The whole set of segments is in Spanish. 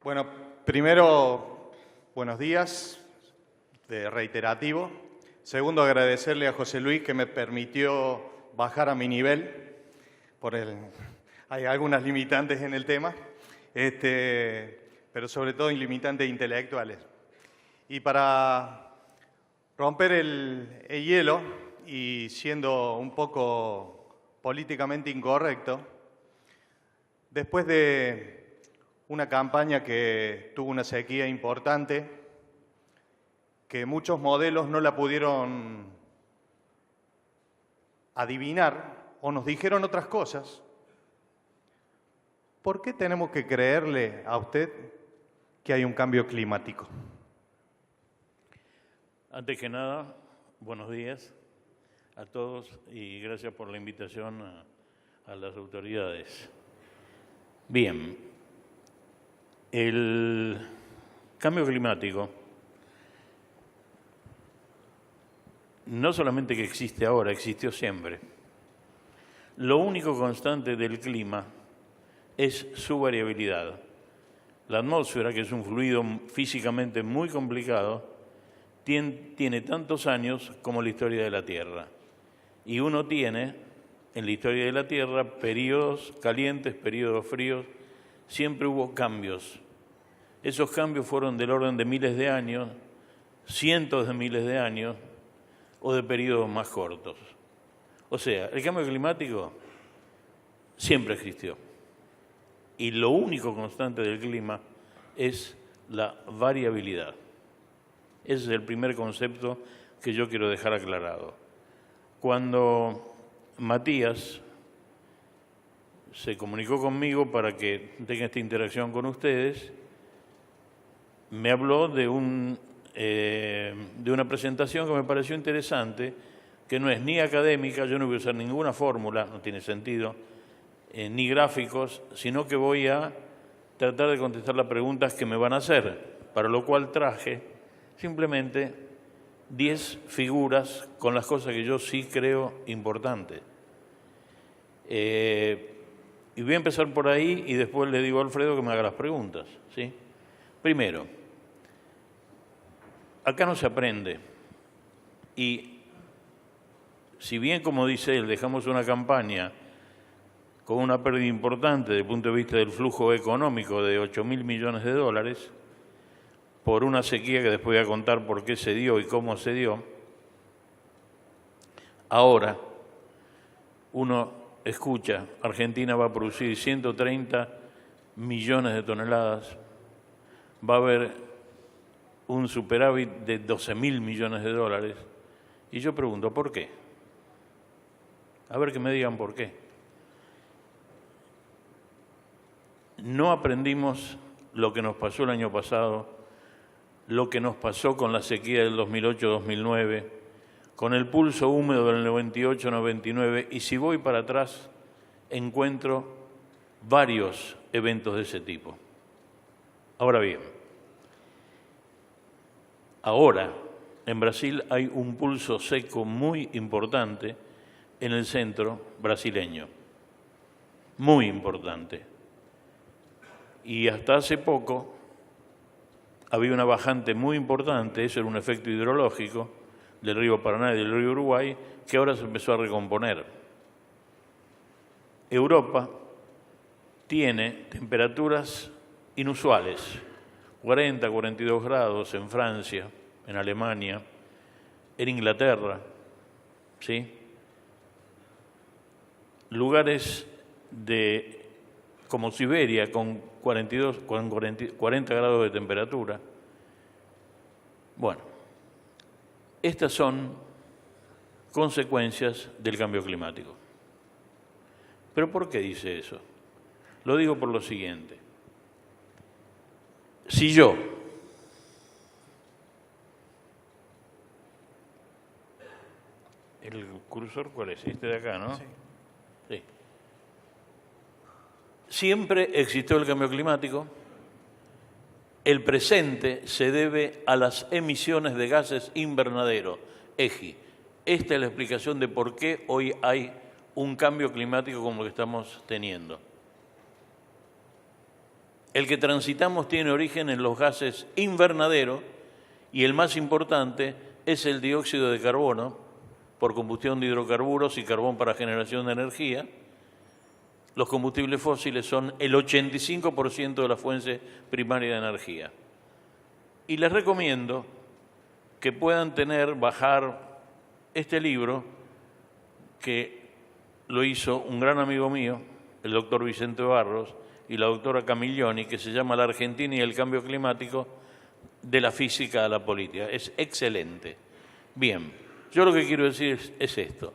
Bueno, primero, buenos días, de reiterativo. Segundo, agradecerle a José Luis que me permitió bajar a mi nivel. Hay algunas limitantes en el tema, pero sobre todo limitantes intelectuales. Y para romper el hielo y siendo un poco políticamente incorrecto, después de una campaña que tuvo una sequía importante, que muchos modelos no la pudieron adivinar o nos dijeron otras cosas, ¿por qué tenemos que creerle a usted que hay un cambio climático? Antes que nada, buenos días a todos y gracias por la invitación a las autoridades. Bien, el cambio climático no solamente que existe ahora, existió siempre. Lo único constante del clima es su variabilidad. La atmósfera, que es un fluido físicamente muy complicado, tiene tantos años como la historia de la Tierra. Y uno tiene, en la historia de la Tierra, periodos calientes, periodos fríos, siempre hubo cambios. Esos cambios fueron del orden de miles de años, cientos de miles de años, o de periodos más cortos. O sea, el cambio climático siempre existió. Y lo único constante del clima es la variabilidad. Ese es el primer concepto que yo quiero dejar aclarado. Cuando Matías se comunicó conmigo para que tenga esta interacción con ustedes, me habló de una presentación que me pareció interesante, que no es ni académica, yo no voy a usar ninguna fórmula, no tiene sentido, ni gráficos, sino que voy a tratar de contestar las preguntas que me van a hacer, para lo cual traje simplemente 10 figuras con las cosas que yo sí creo importantes. Y voy a empezar por ahí y después le digo a Alfredo que me haga las preguntas, ¿sí? Primero, acá no se aprende y si bien, como dice él, dejamos una campaña con una pérdida importante desde el punto de vista del flujo económico de 8.000 millones de dólares, por una sequía que después voy a contar por qué se dio y cómo se dio, ahora uno escucha, Argentina va a producir 130 millones de toneladas, va a haber un superávit de 12.000 millones de dólares, y yo pregunto, ¿por qué? A ver que me digan por qué. No aprendimos lo que nos pasó el año pasado, lo que nos pasó con la sequía del 2008-2009, con el pulso húmedo del 98-99, y si voy para atrás, encuentro varios eventos de ese tipo. Ahora bien, ahora en Brasil hay un pulso seco muy importante en el centro brasileño, muy importante. Y hasta hace poco había una bajante muy importante, eso era un efecto hidrológico del río Paraná y del río Uruguay, que ahora se empezó a recomponer. Europa tiene temperaturas inusuales, 40, 42 grados en Francia, en Alemania, en Inglaterra, ¿sí? Lugares como Siberia con 40 grados de temperatura. Bueno, estas son consecuencias del cambio climático. ¿Pero por qué dice eso? Lo digo por lo siguiente. Si yo ¿el cursor cuál es? Este de acá, ¿no? Sí. Sí. Siempre existió el cambio climático. El presente se debe a las emisiones de gases invernadero, EGI. Esta es la explicación de por qué hoy hay un cambio climático como el que estamos teniendo. el que transitamos tiene origen en los gases invernaderos y el más importante es el dióxido de carbono por combustión de hidrocarburos y carbón para generación de energía. Los combustibles fósiles son el 85% de la fuente primaria de energía. Y les recomiendo que puedan bajar este libro que lo hizo un gran amigo mío, el doctor Vicente Barros, y la doctora Camiglioni, que se llama La Argentina y el cambio climático, de la física a la política. Es excelente. Bien, yo lo que quiero decir es esto.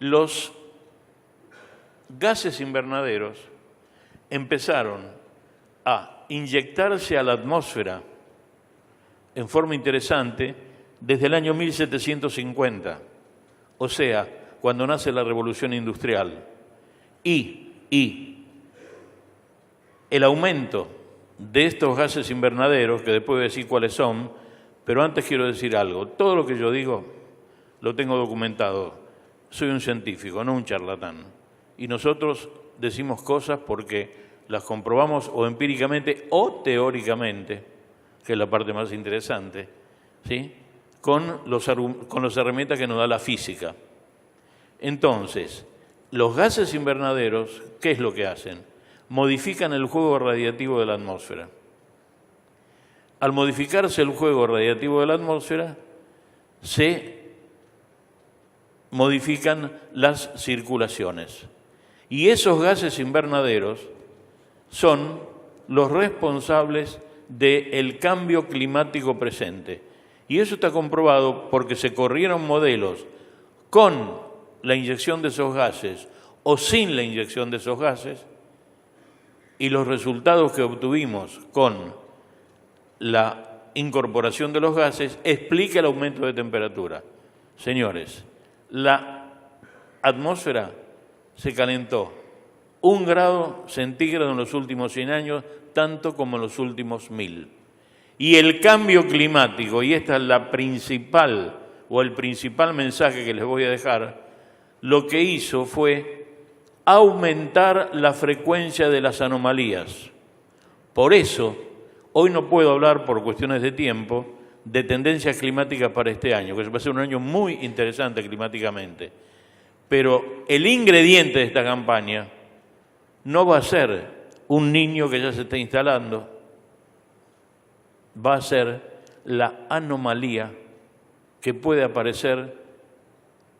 Los gases invernaderos empezaron a inyectarse a la atmósfera en forma interesante desde el año 1750, o sea, cuando nace la Revolución Industrial. Y el aumento de estos gases invernaderos, que después voy a decir cuáles son, pero antes quiero decir algo. Todo lo que yo digo lo tengo documentado. Soy un científico, no un charlatán. Y nosotros decimos cosas porque las comprobamos o empíricamente o teóricamente, que es la parte más interesante, ¿sí? con las herramientas que nos da la física. Entonces, los gases invernaderos, ¿qué es lo que hacen? Modifican el juego radiativo de la atmósfera. Al modificarse el juego radiativo de la atmósfera, se modifican las circulaciones. Y esos gases invernaderos son los responsables del cambio climático presente. Y eso está comprobado porque se corrieron modelos con la inyección de esos gases o sin la inyección de esos gases, y los resultados que obtuvimos con la incorporación de los gases explica el aumento de temperatura. Señores, la atmósfera se calentó 1 grado centígrado en los últimos 100 años, tanto como en los últimos 1000. Y el cambio climático, y esta es la principal o el principal mensaje que les voy a dejar, lo que hizo fue aumentar la frecuencia de las anomalías. Por eso, hoy no puedo hablar por cuestiones de tiempo de tendencias climáticas para este año, que va a ser un año muy interesante climáticamente. Pero el ingrediente de esta campaña no va a ser un niño que ya se está instalando, va a ser la anomalía que puede aparecer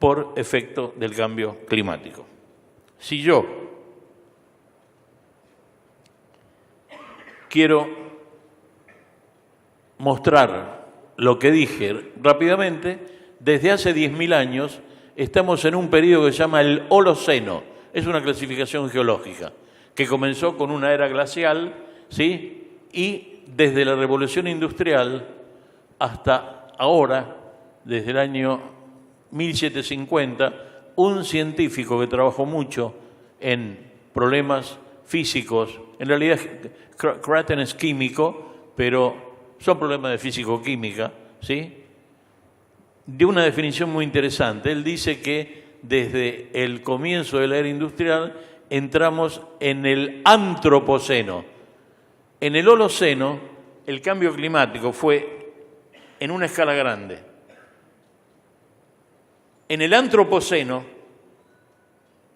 por efecto del cambio climático. Si yo quiero mostrar lo que dije rápidamente, desde hace 10.000 años estamos en un periodo que se llama el Holoceno. Es una clasificación geológica que comenzó con una era glacial, ¿sí? Y desde la Revolución Industrial hasta ahora, desde el año 1750, un científico que trabajó mucho en problemas físicos, en realidad Craten es químico, pero son problemas de físico-química, ¿sí? De una definición muy interesante. Él dice que desde el comienzo de la era industrial entramos en el antropoceno. En el Holoceno, el cambio climático fue en una escala grande. En el Antropoceno,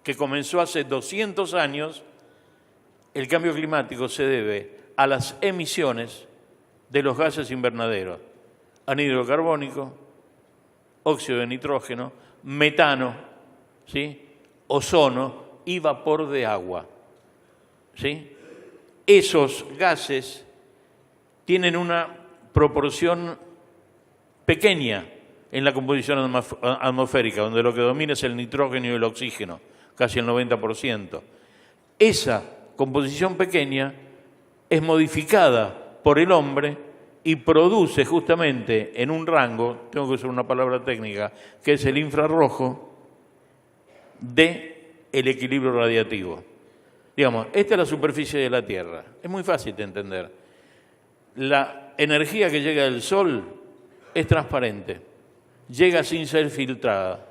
que comenzó hace 200 años, el cambio climático se debe a las emisiones de los gases invernaderos, anhídrido carbónico, óxido de nitrógeno, metano, ¿sí? Ozono y vapor de agua, ¿sí? Esos gases tienen una proporción pequeña en la composición atmosférica, donde lo que domina es el nitrógeno y el oxígeno, casi el 90%. Esa composición pequeña es modificada por el hombre y produce justamente en un rango, tengo que usar una palabra técnica, que es el infrarrojo, del equilibrio radiativo. Digamos, esta es la superficie de la Tierra. Es muy fácil de entender. La energía que llega del Sol es transparente, llega sin ser filtrada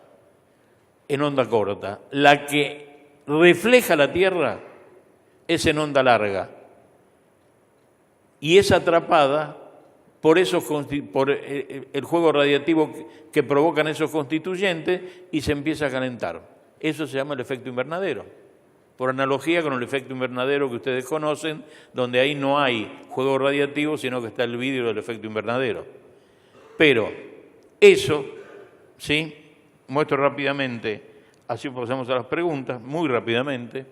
en onda corta. La que refleja la Tierra es en onda larga. y es atrapada por el juego radiativo que provocan esos constituyentes y se empieza a calentar. Eso se llama el efecto invernadero. Por analogía con el efecto invernadero que ustedes conocen, donde ahí no hay juego radiativo, sino que está el vidrio del efecto invernadero. Pero eso, ¿sí? Muestro rápidamente, así pasamos a las preguntas, muy rápidamente.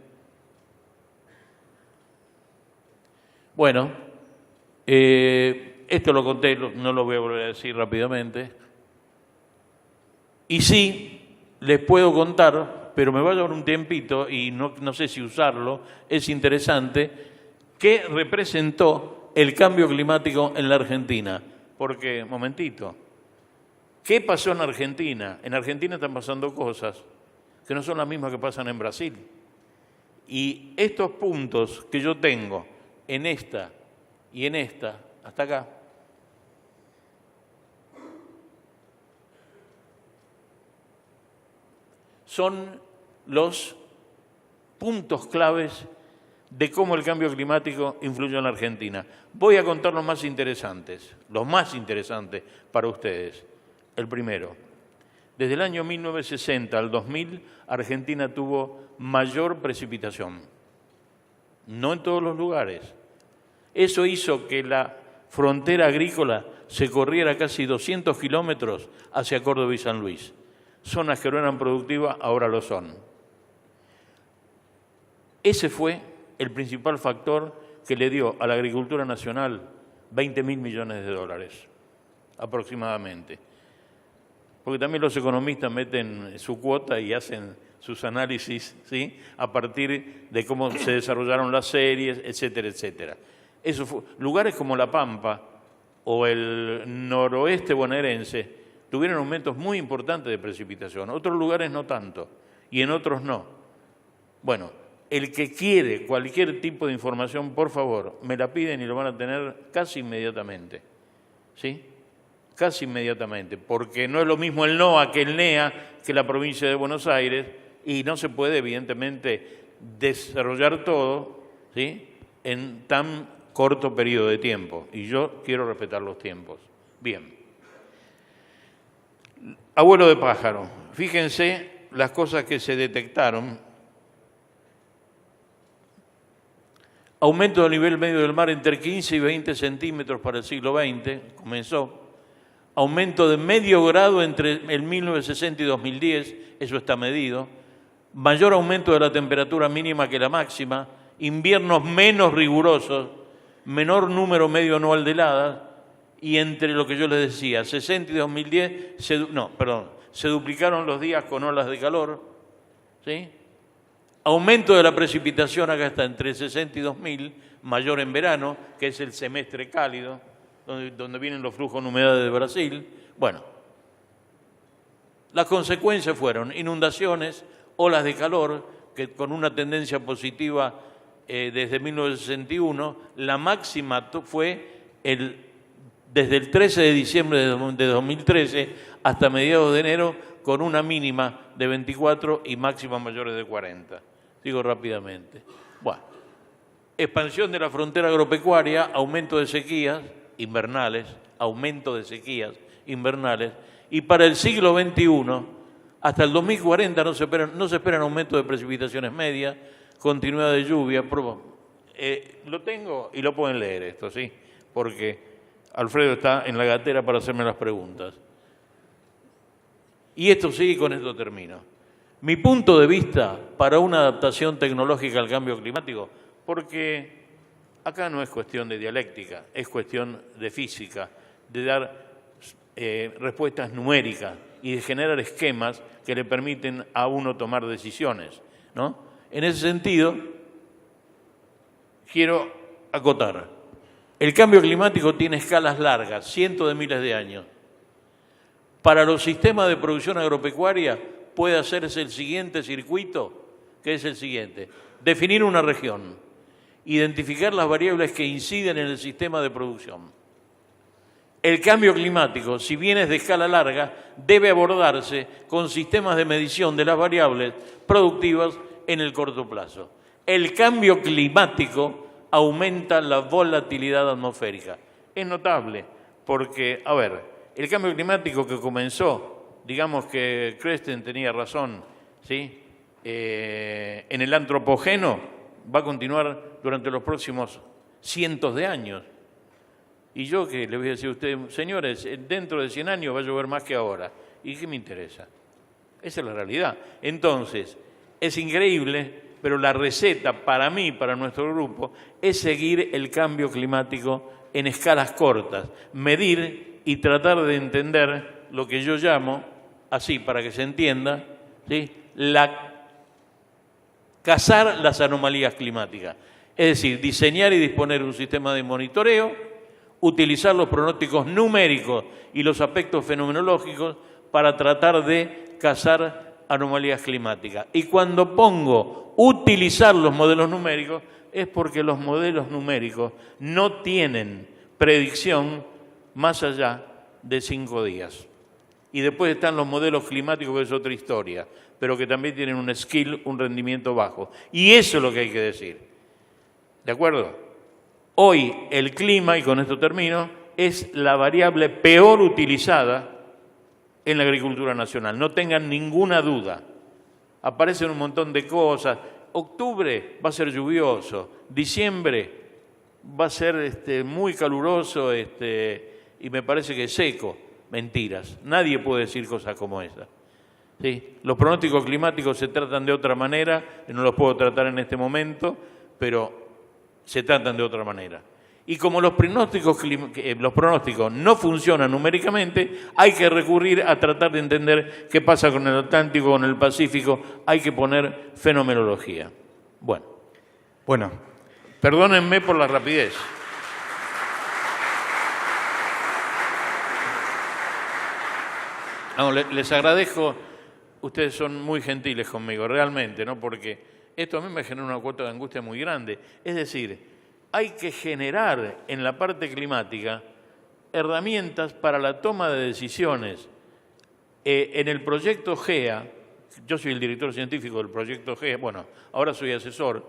Bueno, esto lo conté, no lo voy a volver a decir rápidamente. Y sí, les puedo contar, pero me va a llevar un tiempito y no sé si usarlo, es interesante, qué representó el cambio climático en la Argentina. Porque, momentito, ¿qué pasó en Argentina? En Argentina están pasando cosas que no son las mismas que pasan en Brasil. Y estos puntos que yo tengo en esta y en esta, hasta acá, son los puntos claves de cómo el cambio climático influyó en la Argentina. Voy a contar los más interesantes para ustedes. El primero, desde el año 1960 al 2000, Argentina tuvo mayor precipitación. No en todos los lugares. Eso hizo que la frontera agrícola se corriera casi 200 kilómetros hacia Córdoba y San Luis. Zonas que no eran productivas, ahora lo son. Ese fue el principal factor que le dio a la agricultura nacional 20.000 millones de dólares, aproximadamente. Porque también los economistas meten su cuota y hacen sus análisis, ¿sí?, a partir de cómo se desarrollaron las series, etcétera, etcétera. Eso fue, lugares como La Pampa o el noroeste bonaerense tuvieron aumentos muy importantes de precipitación, otros lugares no tanto, y en otros no. Bueno, el que quiere cualquier tipo de información, por favor, me la piden y lo van a tener casi inmediatamente, ¿sí? Casi inmediatamente, porque no es lo mismo el NOA que el NEA, que la provincia de Buenos Aires, y no se puede, evidentemente, desarrollar todo, ¿sí?, en tan corto periodo de tiempo, y yo quiero respetar los tiempos. Bien. Abuelo de pájaro, fíjense las cosas que se detectaron. Aumento del nivel medio del mar entre 15 y 20 centímetros para el siglo XX, comenzó. Aumento de medio grado entre el 1960 y 2010, eso está medido. Mayor aumento de la temperatura mínima que la máxima, inviernos menos rigurosos, menor número medio anual de heladas, y entre lo que yo les decía, 60 y 2010, se duplicaron los días con olas de calor, ¿sí? Aumento de la precipitación, acá está, entre 60 y 2000, mayor en verano, que es el semestre cálido, donde vienen los flujos de humedad de Brasil. Bueno, las consecuencias fueron inundaciones, olas de calor, que con una tendencia positiva desde 1961, la máxima fue desde el 13 de diciembre de 2013 hasta mediados de enero, con una mínima de 24 y máximas mayores de 40. Digo rápidamente. Bueno, expansión de la frontera agropecuaria, aumento de sequías invernales, y para el siglo XXI, hasta el 2040 no se esperan aumentos de precipitaciones medias, continuidad de lluvia. Lo tengo y lo pueden leer esto, ¿sí? Porque Alfredo está en la gatera para hacerme las preguntas. Y esto sí, con esto termino. Mi punto de vista para una adaptación tecnológica al cambio climático, porque acá no es cuestión de dialéctica, es cuestión de física, de dar respuestas numéricas y de generar esquemas que le permiten a uno tomar decisiones, ¿no? En ese sentido, quiero acotar. El cambio climático tiene escalas largas, cientos de miles de años. Para los sistemas de producción agropecuaria puede hacerse el siguiente circuito, que es el siguiente: definir una región, identificar las variables que inciden en el sistema de producción. El cambio climático, si bien es de escala larga, debe abordarse con sistemas de medición de las variables productivas en el corto plazo. El cambio climático aumenta la volatilidad atmosférica. Es notable porque, a ver, el cambio climático que comenzó, digamos que Kresten tenía razón, ¿sí? En el antropoceno va a continuar durante los próximos cientos de años. Y yo que le voy a decir a ustedes, señores, dentro de 100 años va a llover más que ahora. ¿Y qué me interesa? Esa es la realidad. Entonces, es increíble, pero la receta para mí, para nuestro grupo, es seguir el cambio climático en escalas cortas, medir y tratar de entender lo que yo llamo, así para que se entienda, ¿sí? Cazar las anomalías climáticas. Es decir, diseñar y disponer un sistema de monitoreo, utilizar los pronósticos numéricos y los aspectos fenomenológicos para tratar de cazar anomalías climáticas. Y cuando pongo utilizar los modelos numéricos, es porque los modelos numéricos no tienen predicción más allá de 5 días. Y después están los modelos climáticos, que es otra historia, pero que también tienen un skill, un rendimiento bajo. Y eso es lo que hay que decir. ¿De acuerdo? Hoy el clima, y con esto termino, es la variable peor utilizada en la agricultura nacional. No tengan ninguna duda. Aparecen un montón de cosas. Octubre va a ser lluvioso. Diciembre va a ser muy caluroso y me parece que seco. Mentiras. Nadie puede decir cosas como esas. ¿Sí? Los pronósticos climáticos se tratan de otra manera. No los puedo tratar en este momento, pero se tratan de otra manera. Y como los pronósticos no funcionan numéricamente, hay que recurrir a tratar de entender qué pasa con el Atlántico, con el Pacífico. Hay que poner fenomenología. Bueno. Perdónenme por la rapidez. No, les agradezco. Ustedes son muy gentiles conmigo, realmente, ¿no? Porque esto a mí me genera una cuota de angustia muy grande. Es decir, hay que generar en la parte climática herramientas para la toma de decisiones. En el proyecto GEA, yo soy el director científico del proyecto GEA, bueno, ahora soy asesor,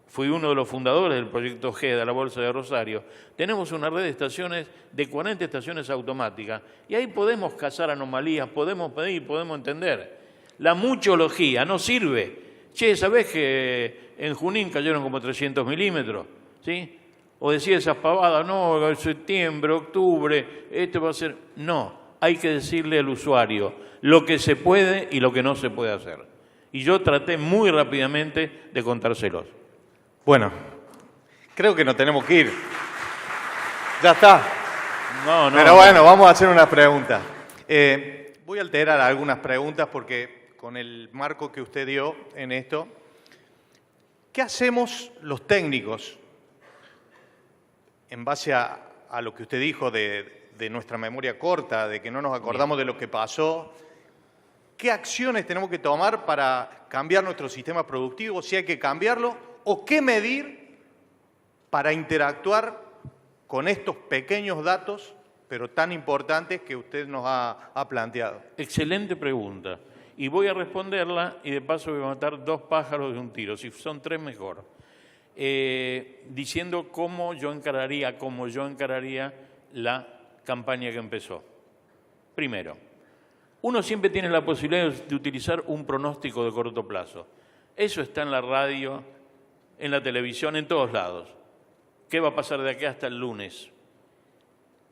fui uno de los fundadores del proyecto GEA de la Bolsa de Rosario. Tenemos una red de estaciones, de 40 estaciones automáticas, y ahí podemos cazar anomalías, podemos pedir, podemos entender. La muchología no sirve. Che, ¿sabés que en Junín cayeron como 300 milímetros? ¿Sí? O decía esas pavadas, no, septiembre, octubre, va a ser... No, hay que decirle al usuario lo que se puede y lo que no se puede hacer. Y yo traté muy rápidamente de contárselos. Bueno, creo que nos tenemos que ir. Ya está. No. Pero bueno, vamos a hacer unas preguntas. Voy a alterar algunas preguntas porque con el marco que usted dio en esto, ¿qué hacemos los técnicos en base a lo que usted dijo de nuestra memoria corta, de que no nos acordamos de lo que pasó? ¿Qué acciones tenemos que tomar para cambiar nuestro sistema productivo, si hay que cambiarlo? ¿O qué medir para interactuar con estos pequeños datos, pero tan importantes que usted nos ha planteado? Excelente pregunta. Y voy a responderla y de paso voy a matar 2 pájaros de un tiro. Si son 3, mejor. Diciendo cómo yo encararía la campaña que empezó. Primero, uno siempre tiene la posibilidad de utilizar un pronóstico de corto plazo. Eso está en la radio, en la televisión, en todos lados. ¿Qué va a pasar de aquí hasta el lunes?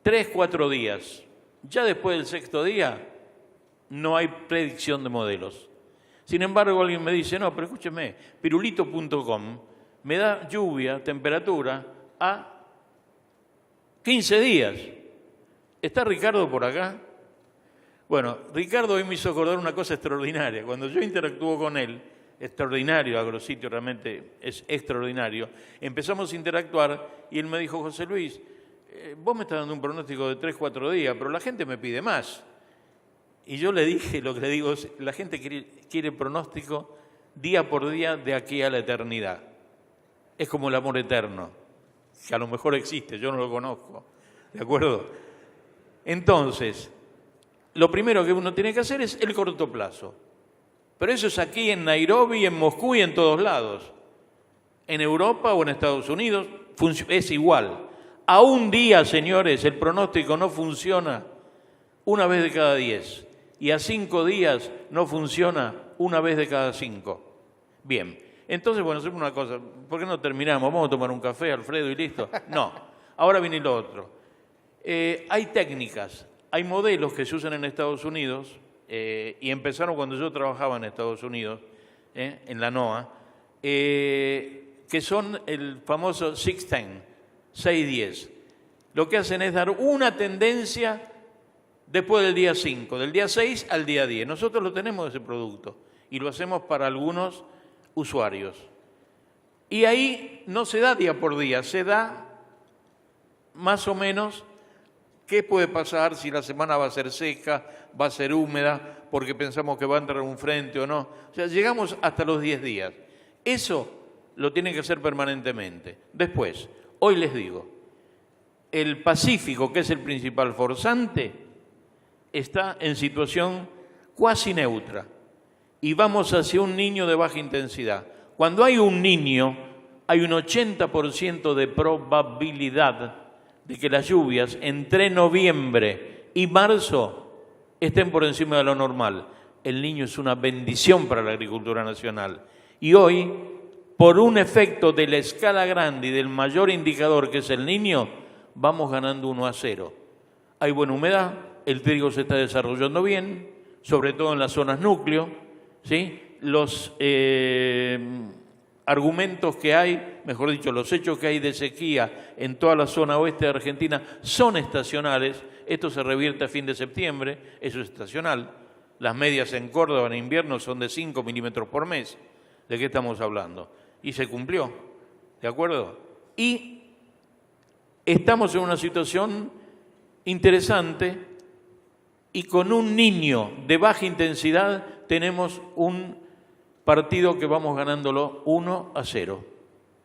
3, 4 días. Ya después del 6º día no hay predicción de modelos. Sin embargo, alguien me dice, no, pero escúcheme, pirulito.com me da lluvia, temperatura a 15 días. ¿Está Ricardo por acá? Bueno, Ricardo hoy me hizo acordar una cosa extraordinaria. Cuando yo interactúo con él, extraordinario, Agrositio realmente es extraordinario, empezamos a interactuar y él me dijo, José Luis, vos me estás dando un pronóstico de 3, 4 días, pero la gente me pide más. Y yo le dije, lo que le digo es, la gente quiere pronóstico día por día de aquí a la eternidad. Es como el amor eterno, que a lo mejor existe, yo no lo conozco. ¿De acuerdo? Entonces, lo primero que uno tiene que hacer es el corto plazo. Pero eso es aquí en Nairobi, en Moscú y en todos lados. En Europa o en Estados Unidos, es igual. A un día, señores, el pronóstico no funciona una vez de cada 10. Y a 5 días no funciona una vez de cada 5. Bien, entonces, bueno, hacemos una cosa. ¿Por qué no terminamos? ¿Vamos a tomar un café, Alfredo, y listo? No. Ahora viene lo otro. Hay técnicas, hay modelos que se usan en Estados Unidos, y empezaron cuando yo trabajaba en Estados Unidos, en la NOAA, que son el famoso 6-10, 6-10. Lo que hacen es dar una tendencia después del día 5, del día 6 al día 10. Nosotros lo tenemos ese producto y lo hacemos para algunos usuarios. Y ahí no se da día por día, se da más o menos qué puede pasar, si la semana va a ser seca, va a ser húmeda, porque pensamos que va a entrar un frente o no. O sea, llegamos hasta los 10 días. Eso lo tienen que hacer permanentemente. Después, hoy les digo, el Pacífico, que es el principal forzante, está en situación cuasi neutra y vamos hacia un niño de baja intensidad. Cuando hay un niño, hay un 80% de probabilidad de que las lluvias entre noviembre y marzo estén por encima de lo normal. El niño es una bendición para la agricultura nacional. Y hoy, por un efecto de la escala grande y del mayor indicador que es el niño, vamos ganando 1-0. Hay buena humedad, el trigo se está desarrollando bien, sobre todo en las zonas núcleo, ¿sí? Los argumentos que hay, mejor dicho, los hechos que hay de sequía en toda la zona oeste de Argentina son estacionales. Esto se revierte a fin de septiembre, eso es estacional. Las medias en Córdoba en invierno son de 5 milímetros por mes. ¿De qué estamos hablando? Y se cumplió, ¿de acuerdo? Y estamos en una situación interesante y con un niño de baja intensidad tenemos un partido que vamos ganándolo 1-0.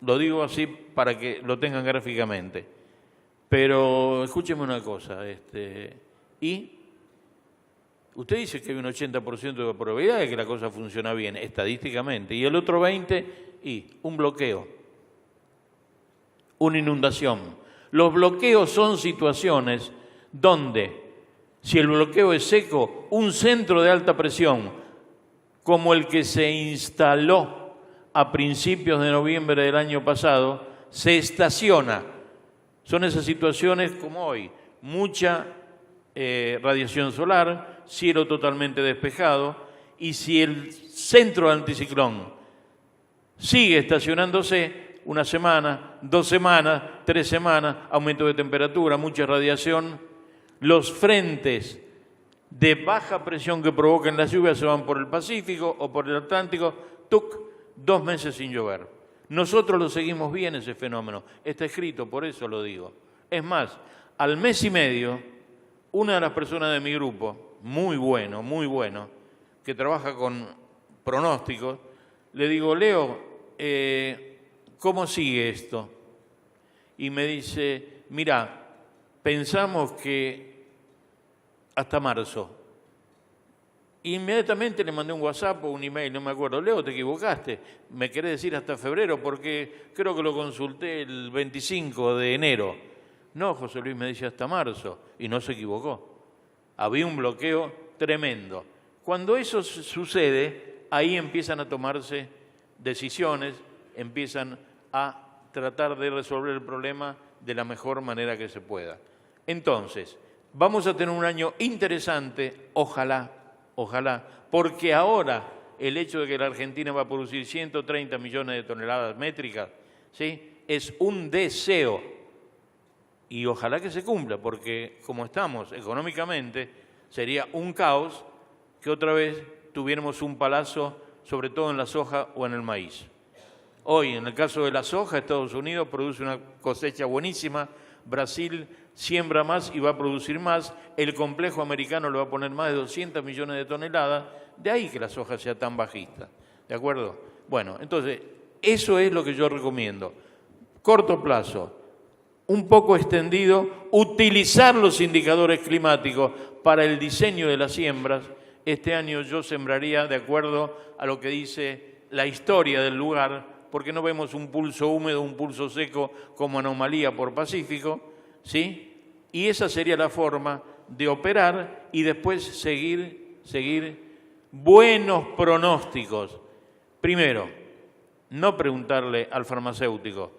Lo digo así para que lo tengan gráficamente. Pero escúcheme una cosa, y usted dice que hay un 80% de probabilidad de que la cosa funciona bien, estadísticamente, y el otro 20%, y un bloqueo, una inundación. Los bloqueos son situaciones donde, si el bloqueo es seco, un centro de alta presión, como el que se instaló a principios de noviembre del año pasado, se estaciona. Son esas situaciones como hoy, mucha radiación solar, cielo totalmente despejado, y si el centro de anticiclón sigue estacionándose, 1 semana, 2 semanas, 3 semanas, aumento de temperatura, mucha radiación, los frentes de baja presión que provocan las lluvias se van por el Pacífico o por el Atlántico, 2 meses sin llover. Nosotros lo seguimos bien ese fenómeno, está escrito, por eso lo digo. Es más, al mes y medio, una de las personas de mi grupo, muy bueno, que trabaja con pronósticos, le digo, Leo, ¿cómo sigue esto? Y me dice, mira, pensamos que hasta marzo. Inmediatamente le mandé un WhatsApp o un email, no me acuerdo. Leo, te equivocaste. Me querés decir hasta febrero porque creo que lo consulté el 25 de enero. No, José Luis, me dice hasta marzo. Y no se equivocó. Había un bloqueo tremendo. Cuando eso sucede, ahí empiezan a tomarse decisiones, empiezan a tratar de resolver el problema de la mejor manera que se pueda. Entonces, vamos a tener un año interesante, ojalá, porque ahora el hecho de que la Argentina va a producir 130 millones de toneladas métricas, ¿sí?, es un deseo y ojalá que se cumpla, porque como estamos económicamente, sería un caos que otra vez tuviéramos un palazo, sobre todo en la soja o en el maíz. Hoy, en el caso de la soja, Estados Unidos produce una cosecha buenísima, Brasil siembra más y va a producir más, el complejo americano le va a poner más de 200 millones de toneladas, de ahí que la soja sea tan bajista, ¿de acuerdo? Bueno, entonces, eso es lo que yo recomiendo. Corto plazo, un poco extendido, utilizar los indicadores climáticos para el diseño de las siembras. Este año yo sembraría, de acuerdo a lo que dice la historia del lugar, porque no vemos un pulso húmedo, un pulso seco como anomalía por Pacífico, ¿sí? Y esa sería la forma de operar y después seguir buenos pronósticos. Primero, no preguntarle al farmacéutico,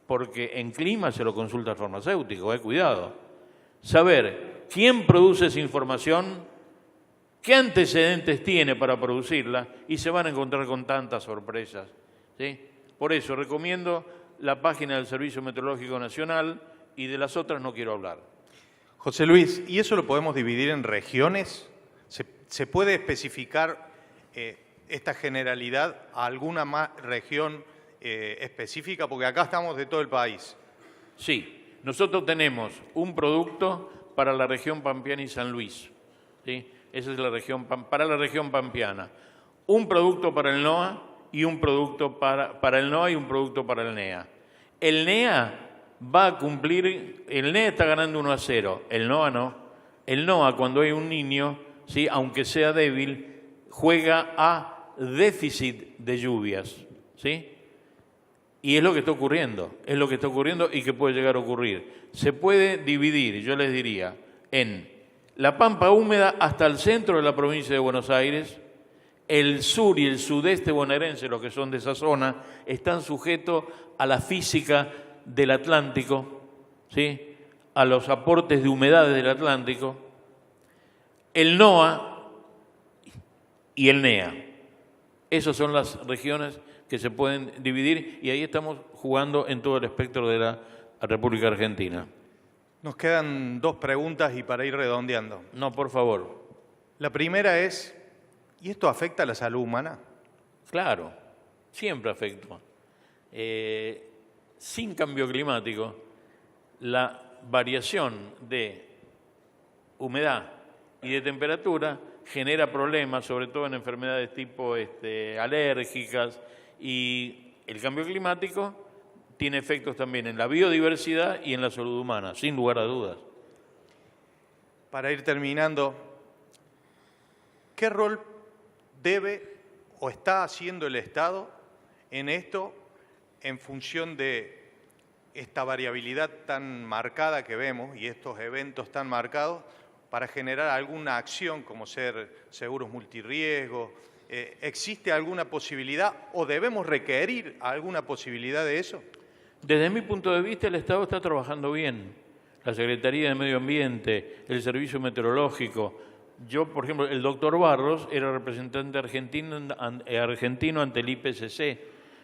porque en clima se lo consulta al farmacéutico, cuidado. Saber quién produce esa información, qué antecedentes tiene para producirla, y se van a encontrar con tantas sorpresas, ¿sí? Por eso recomiendo la página del Servicio Meteorológico Nacional, y de las otras no quiero hablar. José Luis, ¿y eso lo podemos dividir en regiones? ¿Se puede especificar esta generalidad a alguna región específica? Porque acá estamos de todo el país. Sí, nosotros tenemos un producto para la región pampeana y San Luis, ¿sí? Esa es la región para la región pampeana. Un producto para el NOA y un producto para el NOA y un producto para el NEA. El NEA va a cumplir, el NEA está ganando 1-0, el NOA no. El NOA, cuando hay un niño, ¿sí?, aunque sea débil, juega a déficit de lluvias, ¿sí? Y es lo que está ocurriendo, y que puede llegar a ocurrir. Se puede dividir, yo les diría, en la pampa húmeda hasta el centro de la provincia de Buenos Aires, el sur y el sudeste bonaerense, los que son de esa zona, están sujetos a la física del Atlántico, ¿sí?, a los aportes de humedades del Atlántico, el NOA y el NEA. Esas son las regiones que se pueden dividir y ahí estamos jugando en todo el espectro de la República Argentina. Nos quedan 2 preguntas y para ir redondeando. No, por favor. La primera es, ¿y esto afecta a la salud humana? Claro, siempre afecta. Sin cambio climático, la variación de humedad y de temperatura genera problemas, sobre todo en enfermedades tipo alérgicas, y el cambio climático tiene efectos también en la biodiversidad y en la salud humana, sin lugar a dudas. Para ir terminando, ¿qué rol debe o está haciendo el Estado en esto en función de esta variabilidad tan marcada que vemos y estos eventos tan marcados para generar alguna acción como ser seguros multirriesgos? ¿Existe alguna posibilidad o debemos requerir alguna posibilidad de eso? Desde mi punto de vista, el Estado está trabajando bien. La Secretaría de Medio Ambiente, el Servicio Meteorológico. Yo, por ejemplo, el doctor Barros era representante argentino ante el IPCC.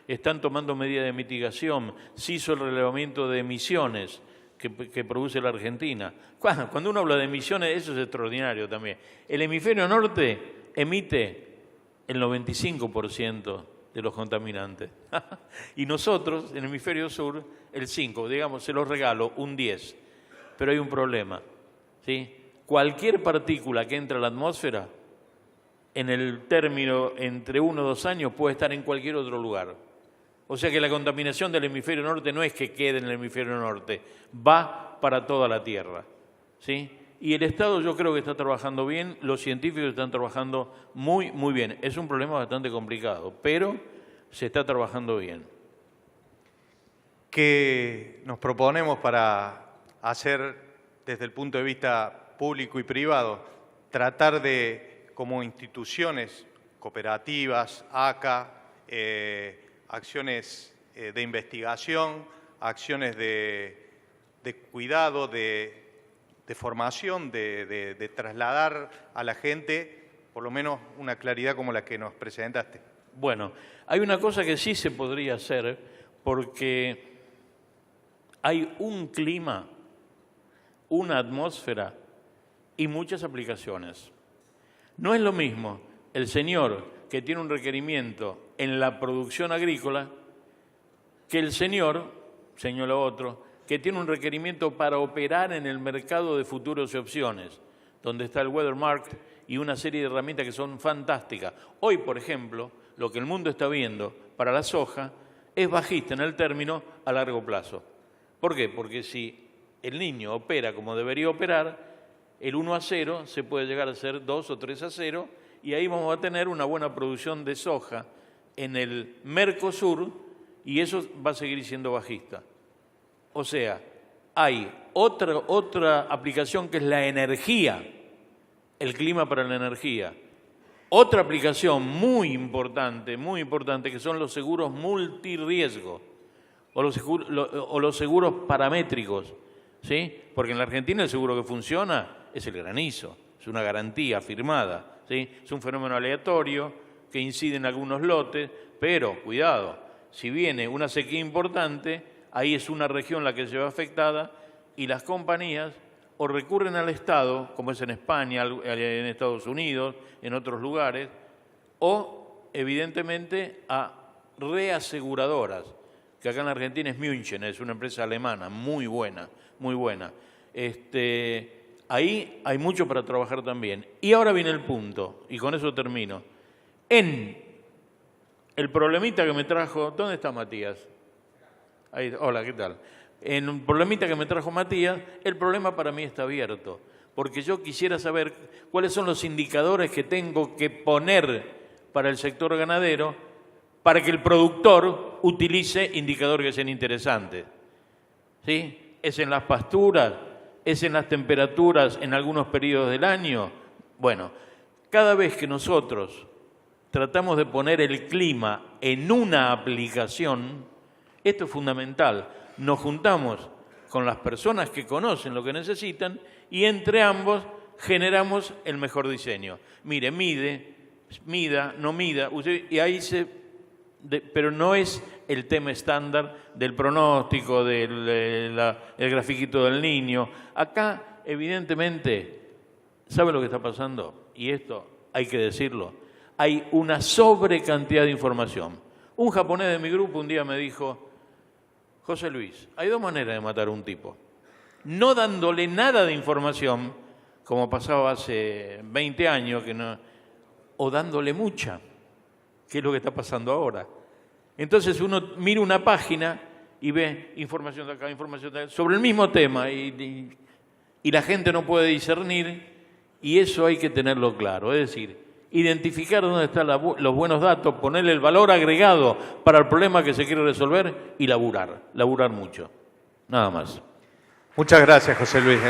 Están tomando medidas de mitigación. Se hizo el relevamiento de emisiones que produce la Argentina. Cuando uno habla de emisiones, eso es extraordinario también. El hemisferio norte emite el 95% de los contaminantes. Y nosotros, en el hemisferio sur, el 5%, digamos, se los regalo, un 10%. Pero hay un problema, ¿sí? Cualquier partícula que entra a la atmósfera, en el término entre 1 o 2 años, puede estar en cualquier otro lugar. O sea que la contaminación del hemisferio norte no es que quede en el hemisferio norte, va para toda la Tierra, ¿sí? Y el Estado yo creo que está trabajando bien, los científicos están trabajando muy, muy bien. Es un problema bastante complicado, pero se está trabajando bien. ¿Qué nos proponemos para hacer desde el punto de vista público y privado? Tratar de, como instituciones cooperativas, ACA, acciones de investigación, acciones de cuidado, de formación, de trasladar a la gente por lo menos una claridad como la que nos presentaste. Bueno, hay una cosa que sí se podría hacer porque hay un clima, una atmósfera y muchas aplicaciones. No es lo mismo el señor que tiene un requerimiento en la producción agrícola que el señor otro, que tiene un requerimiento para operar en el mercado de futuros y opciones, donde está el Weather Market y una serie de herramientas que son fantásticas. Hoy, por ejemplo, lo que el mundo está viendo para la soja es bajista en el término a largo plazo. ¿Por qué? Porque si el niño opera como debería operar, el 1-0 se puede llegar a ser 2 o 3-0 y ahí vamos a tener una buena producción de soja en el Mercosur y eso va a seguir siendo bajista. O sea, hay otra aplicación que es la energía, el clima para la energía. Otra aplicación muy importante, que son los seguros multirriesgo o los seguros paramétricos, ¿sí? Porque en la Argentina el seguro que funciona es el granizo, es una garantía firmada, ¿sí? Es un fenómeno aleatorio que incide en algunos lotes, pero cuidado, si viene una sequía importante, ahí es una región la que se ve afectada y las compañías o recurren al Estado, como es en España, en Estados Unidos, en otros lugares, o evidentemente a reaseguradoras, que acá en la Argentina es München, es una empresa alemana muy buena, muy buena. Ahí hay mucho para trabajar también. Y ahora viene el punto, y con eso termino. En el problemita que me trajo, ¿dónde está Matías? Ahí, hola, ¿qué tal? En un problemita que me trajo Matías, el problema para mí está abierto, porque yo quisiera saber cuáles son los indicadores que tengo que poner para el sector ganadero para que el productor utilice indicadores que sean interesantes. ¿Sí? ¿Es en las pasturas? ¿Es en las temperaturas en algunos periodos del año? Bueno, cada vez que nosotros tratamos de poner el clima en una aplicación, esto es fundamental. Nos juntamos con las personas que conocen lo que necesitan y entre ambos generamos el mejor diseño. Mire, mida, no mida, y ahí pero no es el tema estándar del pronóstico, el grafiquito del niño. Acá, evidentemente, ¿sabe lo que está pasando? Y esto hay que decirlo. Hay una sobrecantidad de información. Un japonés de mi grupo un día me dijo: José Luis, hay dos maneras de matar a un tipo. No dándole nada de información, como pasaba hace 20 años, o dándole mucha, que es lo que está pasando ahora. Entonces uno mira una página y ve información de acá, información de acá, sobre el mismo tema, y la gente no puede discernir, y eso hay que tenerlo claro. Es decir, identificar dónde están los buenos datos, ponerle el valor agregado para el problema que se quiere resolver y laburar mucho. Nada más. Muchas gracias, José Luis.